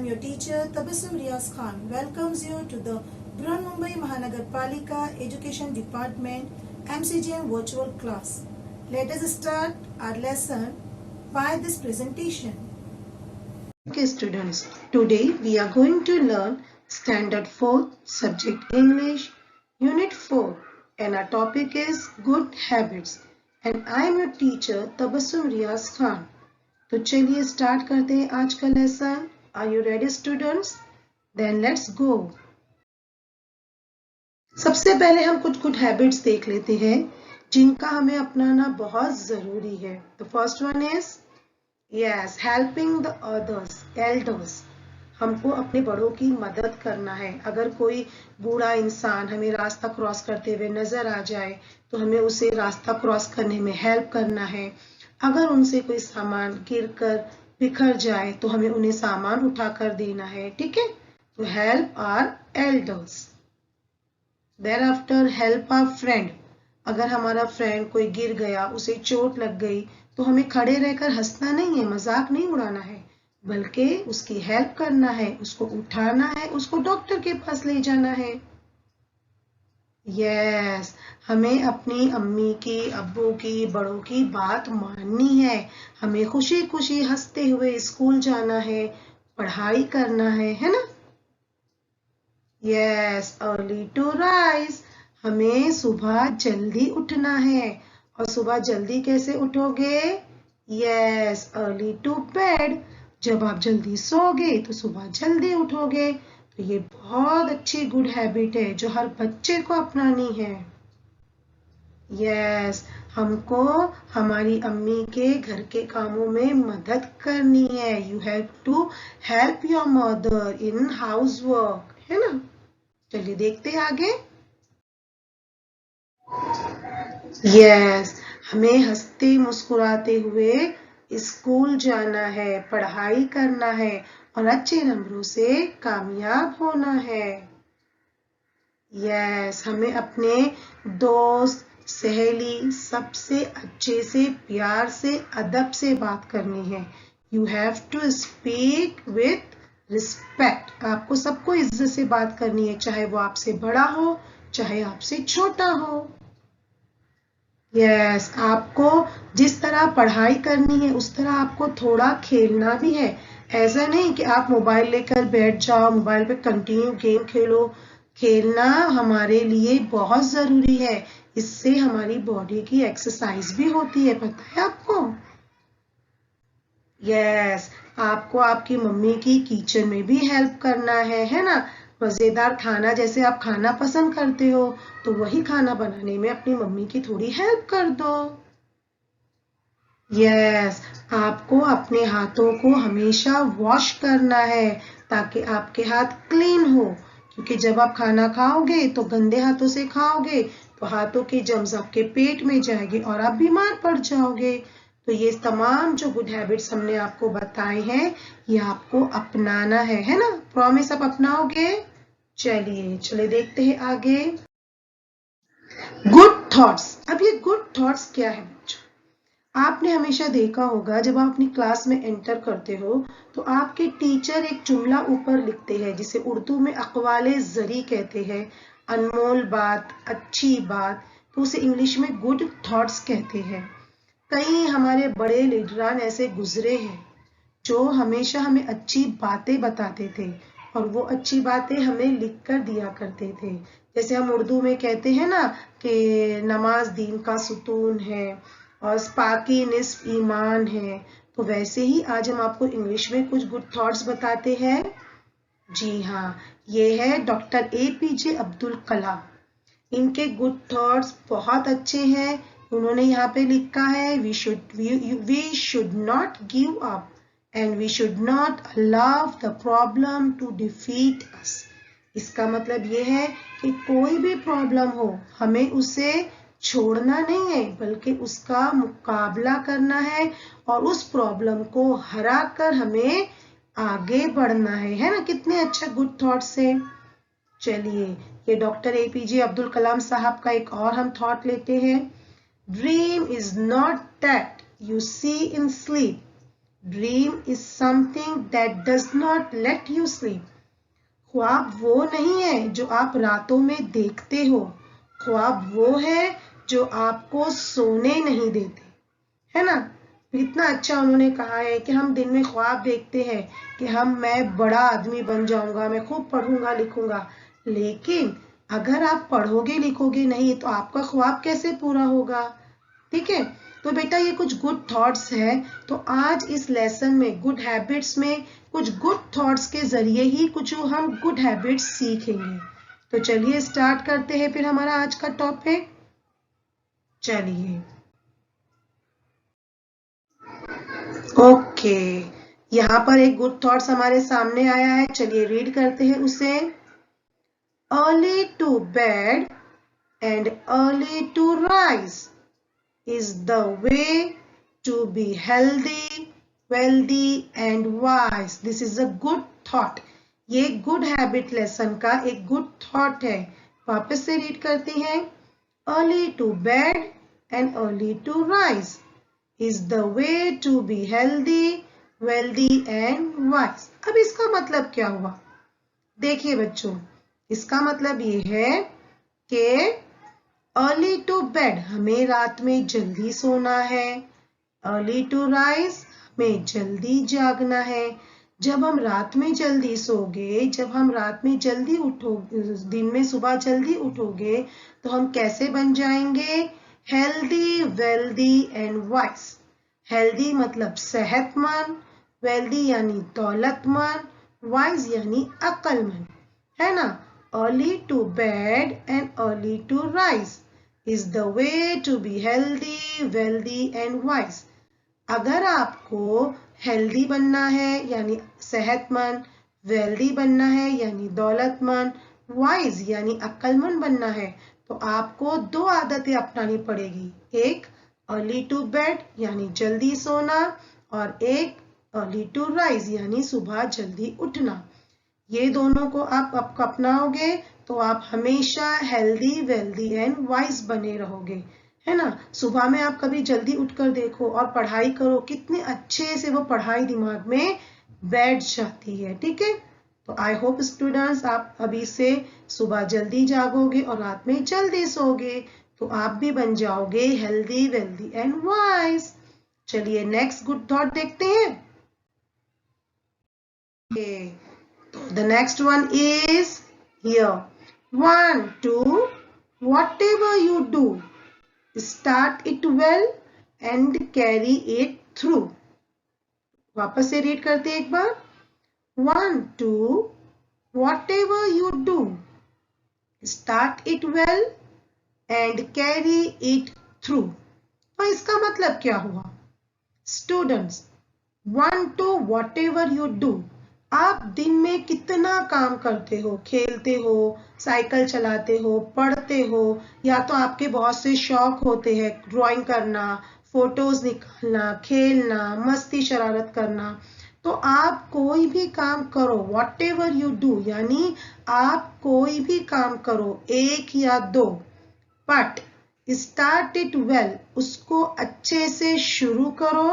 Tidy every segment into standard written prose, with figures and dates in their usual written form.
your teacher Tabassum Riaz Khan welcomes you to the Mumbai Mahanagarpalika Education Department MCGM virtual class. Let us start our lesson by this presentation. Okay students, today we are going to learn Standard 4 Subject English Unit 4 and our topic is Good Habits and I am your teacher Tabassum Riaz Khan. तो चलिए start करते हैं आज का lesson. Are you ready students? Then let's go. सबसे पहले हम कुछ गुड हैबिट्स देख लेते हैं जिनका हमें अपनाना बहुत जरूरी है. The first one is yes helping the others elders. हमको अपने बड़ों की मदद करना है. अगर कोई बूढ़ा इंसान हमें रास्ता क्रॉस करते हुए नजर आ जाए तो हमें उसे रास्ता क्रॉस करने में हेल्प करना है. अगर उनसे कोई सामान गिरकर बिखर जाए तो हमें उन्हें सामान उठाकर देना है. ठीक है, तो help our elders. Then after help our friend. अगर हमारा फ्रेंड कोई गिर गया, उसे चोट लग गई तो हमें खड़े रहकर हंसना नहीं है, मजाक नहीं उड़ाना है, बल्कि उसकी हेल्प करना है, उसको उठाना है, उसको डॉक्टर के पास ले जाना है. यस, हमें अपनी अम्मी की, अब्बू की, बड़ों की बात माननी है. हमें खुशी खुशी हंसते हुए स्कूल जाना है, पढ़ाई करना है ना. Yes, early to rise. हमें सुबह जल्दी उठना है. और सुबह जल्दी कैसे उठोगे? Yes, early to bed. जब आप जल्दी सोओगे तो सुबह जल्दी उठोगे. तो ये बहुत अच्छी गुड हैबिट है जो हर बच्चे को अपनानी है. यस, हमको हमारी अम्मी के घर के कामों में मदद करनी है. You have to help your mother in house work, है ना. चलिए देखते हैं आगे. यस, हमें हंसते मुस्कुराते हुए स्कूल जाना है, पढ़ाई करना है और अच्छे नंबरों से कामयाब होना है. यस, हमें अपने दोस्त, सहेली सबसे अच्छे से, प्यार से, अदब से बात करनी है. You have to speak with respect. आपको सबको इज्जत से बात करनी है, चाहे वो आपसे बड़ा हो, चाहे आपसे छोटा हो. यस, आपको जिस तरह पढ़ाई करनी है उस तरह आपको थोड़ा खेलना भी है. ऐसा नहीं कि आप मोबाइल लेकर बैठ जाओ, मोबाइल पे कंटिन्यू गेम खेलो. खेलना हमारे लिए बहुत जरूरी है. इससे हमारी बॉडी की एक्सरसाइज भी होती है, पता है आपको. यस, आपको आपकी मम्मी की किचन में भी हेल्प करना है ना. मजेदार खाना जैसे आप खाना पसंद करते हो तो वही खाना बनाने में अपनी मम्मी की थोड़ी हेल्प कर दो. यस, आपको अपने हाथों को हमेशा वॉश करना है ताकि आपके हाथ क्लीन हो. क्योंकि जब आप खाना खाओगे तो गंदे हाथों से खाओगे तो हाथों के जर्म्स आपके पेट में जाएंगे और आप बीमार पड़ जाओगे. तो ये तमाम जो गुड हैबिट्स हमने आपको बताए हैं ये आपको अपनाना है ना. प्रॉमिस आप अपनाओगे? चलिए देखते हैं आगे. Good thoughts. अब ये गुड थॉट्स क्या है बच्चों? आपने हमेशा देखा होगा जब आप अपनी क्लास में एंटर करते हो तो आपके टीचर एक जुमला ऊपर लिखते हैं जिसे उर्दू में अक़वाले ज़री कहते हैं. अनमोल बात, अच्छी बात, तो उसे इंग्लिश में गुड थॉट्स कहते हैं. कई हमारे बड़े लीडरान ऐसे गुजरे हैं जो हमेशा हमें अच्छी बातें बताते थे और वो अच्छी बातें हमें लिख कर दिया करते थे. जैसे हम उर्दू में कहते हैं ना कि नमाज दीन का सुतून है और पाकी निस्फ ईमान है. तो वैसे ही आज हम आपको इंग्लिश में कुछ गुड थॉट्स बताते हैं. जी हाँ, ये है डॉक्टर APJ अब्दुल कलाम. इनके गुड थॉट्स बहुत अच्छे हैं. उन्होंने यहाँ पे लिखा है we should not give up and we should not allow the problem to defeat us. इसका मतलब ये है कि कोई भी प्रॉब्लम हो हमें उसे छोड़ना नहीं है बल्कि उसका मुकाबला करना है और उस प्रॉब्लम को हरा कर हमें आगे बढ़ना है ना. कितने अच्छे गुड थॉट्स है. चलिए ये डॉक्टर APJ अब्दुल कलाम साहब का एक और हम थॉट लेते हैं. Dream is not that you see in sleep, dream is something that does not let you sleep. ख्वाब वो नहीं है जो आप रातों में देखते हो, ख्वाब वो है जो आपको सोने नहीं देते, है ना। इतना अच्छा उन्होंने कहा है कि हम दिन में ख्वाब देखते हैं कि मैं बड़ा आदमी बन जाऊंगा, मैं खूब पढ़ूंगा लिखूंगा, लेकिन अगर आप पढ़ोगे लिखोगे नहीं तो आपका ख्वाब कैसे पूरा होगा। ठीक है, तो बेटा ये कुछ गुड थॉट्स है। तो आज इस लेसन में गुड हैबिट्स में कुछ गुड थॉट्स के जरिए ही कुछ हम गुड हैबिट्स सीखेंगे। तो चलिए स्टार्ट करते हैं फिर हमारा आज का टॉपिक। चलिए ओके, यहाँ पर एक गुड थॉट्स हमारे सामने आया है, चलिए रीड करते हैं उसे। Early to bed and early to rise is the way to be healthy, wealthy and wise. This is a good thought. ये good habit lesson का एक good thought है। वापस से रीड करते हैं। Early to bed and early to rise is the way to be healthy, wealthy and wise. अब इसका मतलब क्या हुआ? देखिए बच्चों, इसका मतलब ये है कि अर्ली टू बेड हमें रात में जल्दी सोना है, अर्ली टू राइज हमें जल्दी जागना है। जब हम रात में जल्दी सोगे, जब हम रात में जल्दी उठोगे, दिन में सुबह जल्दी उठोगे तो हम कैसे बन जाएंगे? Healthy, wealthy and wise. Healthy मतलब सेहतमंद, वेल्दी यानी दौलतमंद, वाइज यानी अक्लमंद, है ना। Early to bed and early to rise is the way to be healthy, wealthy and wise. अगर आपको हेल्दी बनना है यानी सेहतमंद, वेल्दी बनना है यानी दौलतमंद, वाइज यानी अक्लमंद बनना है तो आपको दो आदतें अपनानी पड़ेगी। एक अर्ली टू बेड यानी जल्दी सोना और एक अर्ली टू राइज यानी सुबह जल्दी उठना। ये दोनों को आप अपनाओगे तो आप हमेशा हेल्दी, वेल्दी एंड वाइज बने रहोगे, है ना। सुबह में आप कभी जल्दी उठकर देखो और पढ़ाई करो, कितने अच्छे से वो पढ़ाई दिमाग में बैठ जाती है। ठीक है, तो आई होप स्टूडेंट्स आप अभी से सुबह जल्दी जागोगे और रात में जल्दी सोगे तो आप भी बन जाओगे हेल्दी, वेल्दी एंड वाइज। चलिए नेक्स्ट गुड थॉट देखते हैं। The next one is here. 1, 2, whatever you do, start it well and carry it through. वापस से रीड करते हैं एक बार। 1, 2, whatever you do, start it well and carry it through. तो इसका मतलब क्या हुआ? Students, 1, 2, whatever you do, आप दिन में कितना काम करते हो, खेलते हो, साइकिल चलाते हो, पढ़ते हो, या तो आपके बहुत से शौक होते हैं, ड्राइंग करना, फोटोज निकालना, खेलना, मस्ती शरारत करना। तो आप कोई भी काम करो, वॉट एवर यू डू, यानी आप कोई भी काम करो, एक या दो, बट स्टार्ट इट वेल, उसको अच्छे से शुरू करो,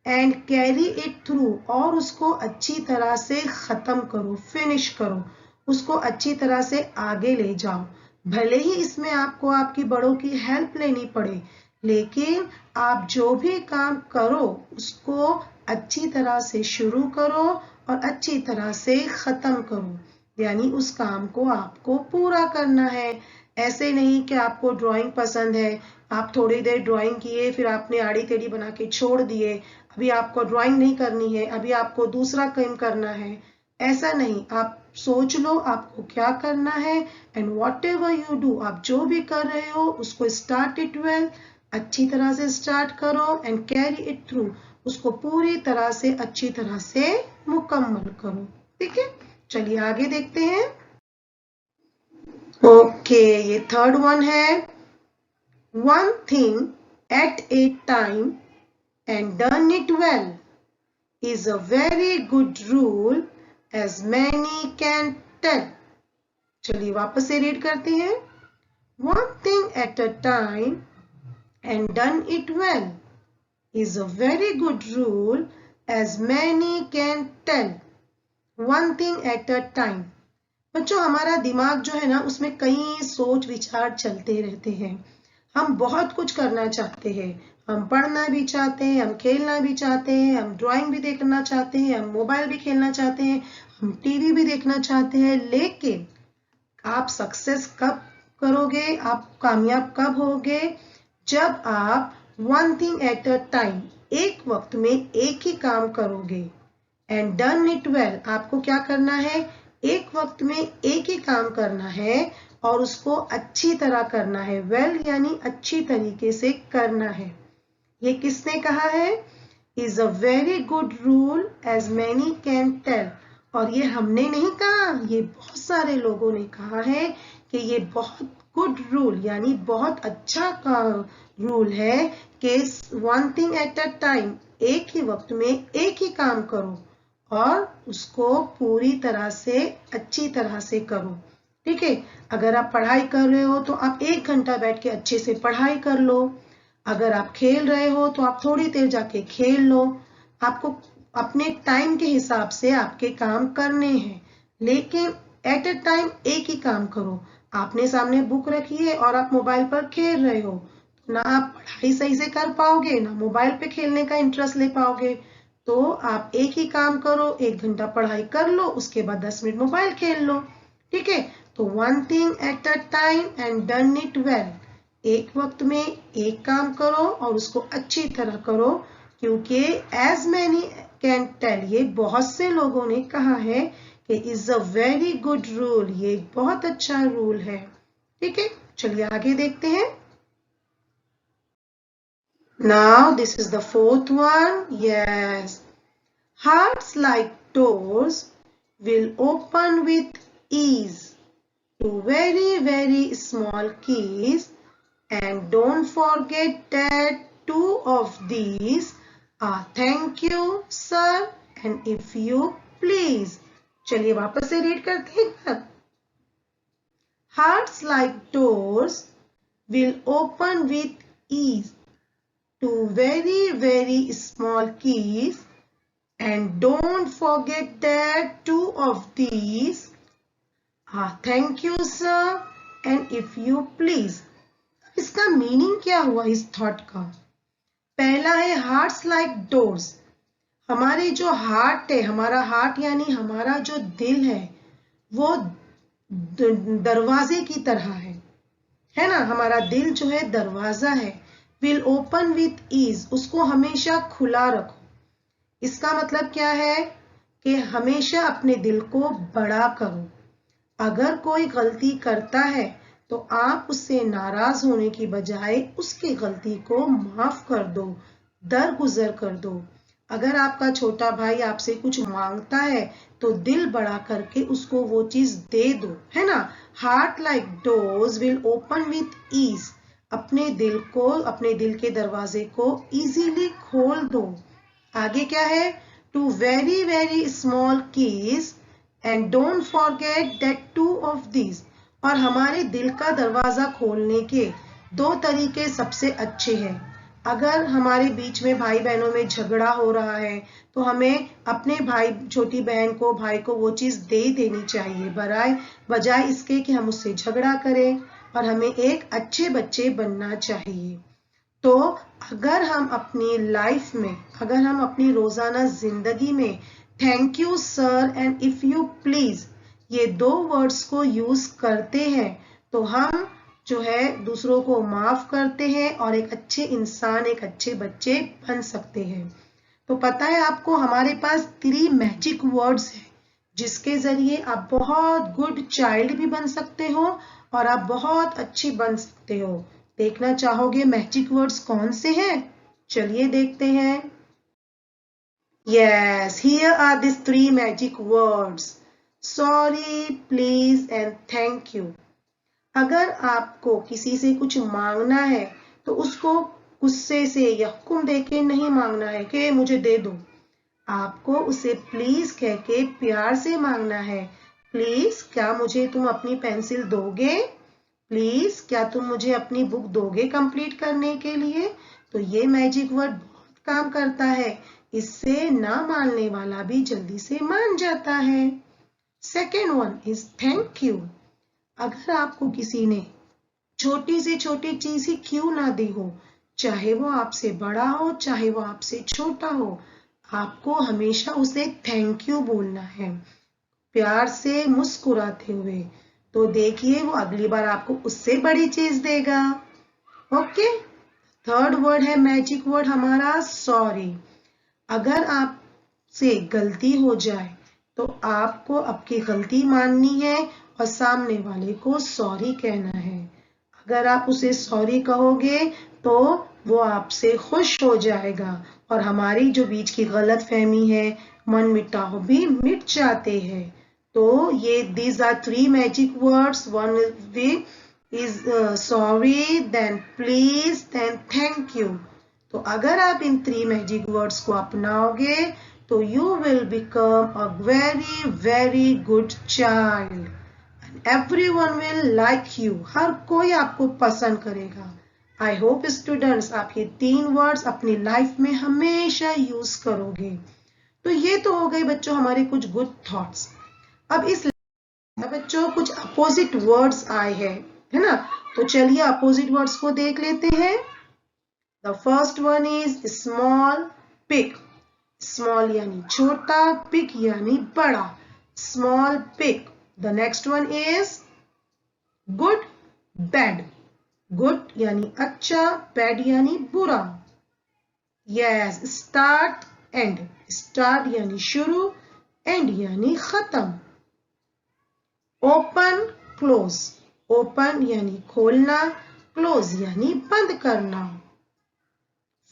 एंड कैरी इट थ्रू, और उसको अच्छी तरह से खत्म करो, फिनिश करो, उसको अच्छी तरह से आगे ले जाओ। भले ही इसमें आपको आपकी बड़ों की हेल्प लेनी पड़े, लेकिन आप जो भी काम करो उसको अच्छी तरह से शुरू करो और अच्छी तरह से खत्म करो, यानी उस काम को आपको पूरा करना है। ऐसे नहीं कि आपको ड्राइंग पसंद है, आप थोड़ी देर ड्राइंग किए फिर आपने आड़ी टेढ़ी बना के छोड़ दिए, अभी आपको ड्राइंग नहीं करनी है, अभी आपको दूसरा काम करना है। ऐसा नहीं, आप सोच लो आपको क्या करना है, and what ever you do, आप जो भी कर रहे हो उसको स्टार्ट इट वेल, अच्छी तरह से स्टार्ट करो, एंड कैरी इट थ्रू, उसको पूरी तरह से अच्छी तरह से मुकम्मल करो। ठीक है, चलिए आगे देखते हैं। ओके, ये थर्ड वन है। One thing at A time and done it well is a very good rule as many can tell. चलिए वापस से रीड करते हैं। One thing at a time and done it well is a very good rule as many can tell one thing at a time। बच्चों हमारा दिमाग जो है ना उसमें कई सोच विचार चलते रहते हैं। हम बहुत कुछ करना चाहते हैं, हम पढ़ना भी चाहते हैं, हम खेलना भी चाहते हैं, हम ड्राइंग भी देखना चाहते हैं, हम मोबाइल भी खेलना चाहते हैं, हम टीवी भी देखना चाहते हैं, लेकिन आप सक्सेस कब करोगे, आप कामयाब कब होगे, जब आप one thing at a time, एक वक्त में एक ही काम करोगे। एंड डन इट वेल, आपको क्या करना है, एक वक्त में एक ही काम करना है और उसको अच्छी तरह करना है। वेल यानी अच्छी तरीके से करना है। ये किसने कहा है, is a very good rule as many can tell. और ये हमने नहीं कहा, ये बहुत सारे लोगों ने कहा है कि ये बहुत गुड रूल यानी बहुत अच्छा का रूल है कि one thing at a time, एक ही वक्त में एक ही काम करो और उसको पूरी तरह से अच्छी तरह से करो। ठीक है, अगर आप पढ़ाई कर रहे हो तो आप 1 घंटा बैठ के अच्छे से पढ़ाई कर लो। अगर आप खेल रहे हो तो आप थोड़ी देर जाके खेल लो। आपको अपने टाइम के हिसाब से आपके काम करने हैं, लेकिन एट अ टाइम एक ही काम करो। आपने सामने बुक रखी है और आप मोबाइल पर खेल रहे हो, तो ना आप पढ़ाई सही से कर पाओगे, ना मोबाइल पे खेलने का इंटरेस्ट ले पाओगे। तो आप एक ही काम करो, 1 घंटा पढ़ाई कर लो, उसके बाद 10 मिनट मोबाइल खेल लो। ठीक है, तो one thing at a time and done it well, एक वक्त में एक काम करो और उसको अच्छी तरह करो, क्योंकि एज मैनी कैन टेल, ये बहुत से लोगों ने कहा है कि is a very good rule, ये बहुत अच्छा रूल है। ठीक है, चलिए आगे देखते हैं। Now this is the fourth one. Yes, hearts like doors will open with ease to very, very small keys, and don't forget that 2 of these are thank you, sir, and if you please। चलिए वापस से read करते हैं। Hearts like doors will open with ease to very, very small keys, and don't forget that 2 of these are thank you, sir, and if you please। इसका meaning क्या हुआ इस thought का? पहला है हार्ट्स लाइक डोर्स। हमारे जो heart है, हमारा हार्ट यानी हमारा जो दिल है, वो दरवाजे की तरह है ना। हमारा दिल जो है दरवाजा है। विल ओपन विथ ईज, उसको हमेशा खुला रखो। इसका मतलब क्या है कि हमेशा अपने दिल को बड़ा करो। अगर कोई गलती करता है तो आप उससे नाराज होने की बजाय उसकी गलती को माफ कर दो, दरगुजर कर दो। अगर आपका छोटा भाई आपसे कुछ मांगता है तो दिल बड़ा करके उसको वो चीज दे दो, है ना। Heart like doors will open with ease, अपने दिल को, अपने दिल के दरवाजे को इजीली खोल दो। आगे क्या है, two very very small keys and don't forget that 2 of these. और हमारे दिल का दरवाजा खोलने के 2 तरीके सबसे अच्छे हैं। अगर हमारे बीच में भाई बहनों में झगड़ा हो रहा है तो हमें अपने भाई, छोटी बहन को, भाई को वो चीज दे देनी चाहिए, बजाय इसके कि हम उससे झगड़ा करें। और हमें एक अच्छे बच्चे बनना चाहिए। तो अगर हम अपनी लाइफ में, अगर हम अपनी रोजाना जिंदगी में thank you sir and if you please, ये 2 वर्ड्स को यूज करते हैं तो हम जो है दूसरों को माफ करते हैं और एक अच्छे इंसान, एक अच्छे बच्चे बन सकते हैं। तो पता है आपको, हमारे पास 3 मैजिक वर्ड्स हैं जिसके जरिए आप बहुत गुड चाइल्ड भी बन सकते हो और आप बहुत अच्छी बन सकते हो। देखना चाहोगे मैजिक वर्ड्स कौन से हैं? चलिए देखते हैं। Yes, here are these 3 magic words. Sorry, please and thank you. अगर आपको किसी से कुछ मांगना है तो उसको गुस्से से या हुक्म देके नहीं मांगना है कि मुझे दे दो। आपको उसे प्लीज कह के प्यार से मांगना है। प्लीज, क्या मुझे तुम अपनी पेंसिल दोगे? प्लीज, क्या तुम मुझे अपनी बुक दोगे कंप्लीट करने के लिए? तो ये मैजिक वर्ड बहुत काम करता है। इससे ना मानने वाला भी जल्दी से मान जाता है। Second one is thank you. अगर आपको किसी ने छोटी से छोटी चीज ही क्यों ना दी हो, चाहे वो आपसे बड़ा हो चाहे वो आपसे छोटा हो, आपको हमेशा उसे थैंक यू बोलना है, प्यार से मुस्कुराते हुए। तो देखिए वो अगली बार आपको उससे बड़ी चीज देगा। ओके। थर्ड वर्ड है मैजिक वर्ड हमारा सॉरी। अगर आपसे गलती हो जाए तो आपको आपकी गलती माननी है और सामने वाले को सॉरी कहना है। अगर आप उसे सॉरी कहोगे तो वो आपसे खुश हो जाएगा और हमारी जो बीच की गलत फहमी है, मन मिटाव भी मिट जाते हैं। तो ये these are three magic words. One is sorry, then please, then thank you. तो अगर आप इन 3 मैजिक वर्ड्स को अपनाओगे तो you will become a very very good child. Everyone will like you. हर कोई आपको पसंद करेगा। I hope students आप ये 3 वर्ड्स अपनी लाइफ में हमेशा यूज करोगे। तो ये तो हो गए बच्चों हमारे कुछ गुड थॉट्स। अब इस बच्चों कुछ अपोजिट वर्ड्स आए हैं, है ना? तो चलिए अपोजिट वर्ड्स को देख लेते हैं। The first one is small pig. Small यानी छोटा, पिग यानी बड़ा। Small pig. The next one is good bad. Good यानी अच्छा, बैड यानी बुरा। Yes, start and. स्टार्ट यानी शुरू, एंड यानी खत्म। Open close. ओपन यानी खोलना, क्लोज यानी बंद करना।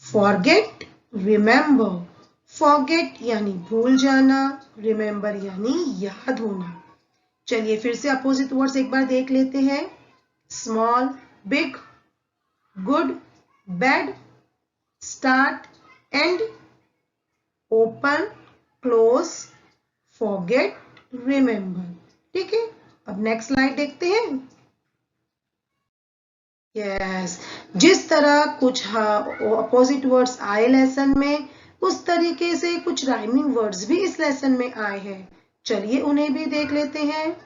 Forget remember. फॉरगेट यानी भूल जाना, रिमेंबर यानी याद होना। चलिए फिर से अपोजिट वर्ड्स एक बार देख लेते हैं। Small, big, good, bad, start, and, open, close, forget, remember. ठीक है, अब नेक्स्ट स्लाइड देखते हैं। यस, जिस तरह कुछ अपोजिट वर्ड्स आए लेसन में, उस तरीके से कुछ राइमिंग वर्ड्स भी इस लेसन में आए हैं। चलिए उन्हें भी देख लेते हैं।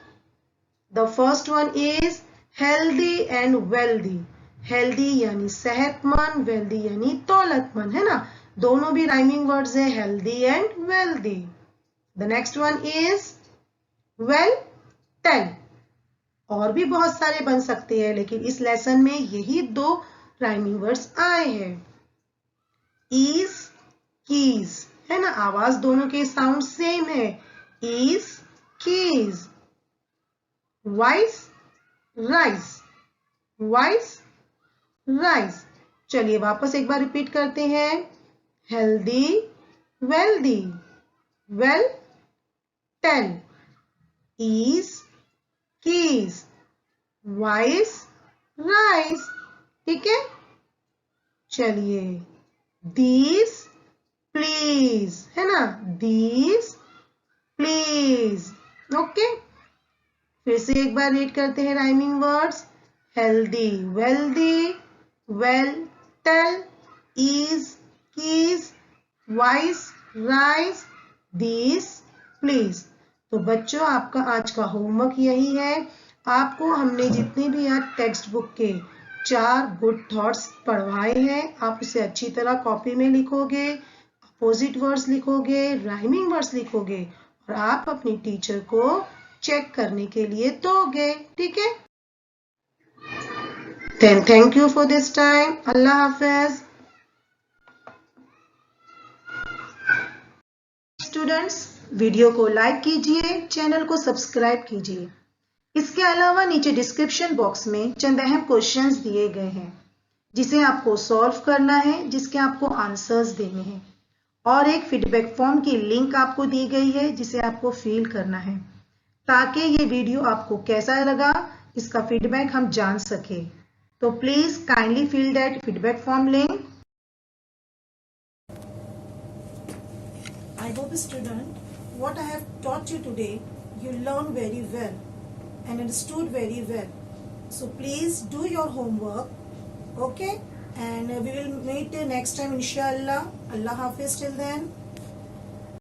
The first one is healthy and wealthy. Healthy यानी सेहतमंद, वेल्दी यानी दौलतमंद, है ना? दोनों भी राइमिंग वर्ड्स है, healthy and wealthy. The next one is well tell. और भी बहुत सारे बन सकते हैं लेकिन इस लेसन में यही 2 राइमिंग वर्ड्स आए हैं। ईज, कीज, है ना? आवाज दोनों के साउंड सेम है। Ease, keys. Vice, rice. Vice, rice. चलिए वापस एक बार रिपीट करते हैं। Healthy, wealthy, well tell, ease, keys, vice, rice. ठीक है, चलिए दीज प्लीज, है ना? These please. ओके, फिर से एक बार रीड करते हैं rhyming words. Healthy, wealthy, well tell, ease, keys, vice, rice, these please. तो बच्चों आपका आज का होमवर्क यही है। आपको हमने जितने भी आज टेक्स्ट बुक के 4 गुड थॉट्स पढ़वाए हैं, आप उसे अच्छी तरह कॉपी में लिखोगे, अपोजिट वर्ड्स लिखोगे, राइमिंग वर्ड्स लिखोगे और आप अपनी टीचर को चेक करने के लिए दोगे। ठीक है, then thank you for this time. अल्लाह हाफिज। स्टूडेंट्स, वीडियो को लाइक कीजिए, चैनल को सब्सक्राइब कीजिए। इसके अलावा नीचे डिस्क्रिप्शन बॉक्स में चंद अहम क्वेश्चंस दिए गए हैं जिसे आपको सॉल्व करना है, जिसके आपको आंसर्स देने हैं, और एक फीडबैक फॉर्म की लिंक आपको दी गई है जिसे आपको फिल करना है ताकि ये वीडियो आपको कैसा लगा इसका फीडबैक हम जान सके। तो please kindly fill that feedback form link. I hope student, what I have taught you today, you learned very well and understood very well. So please do your homework, okay? And we will meet next time inshallah. Allah Hafiz till then.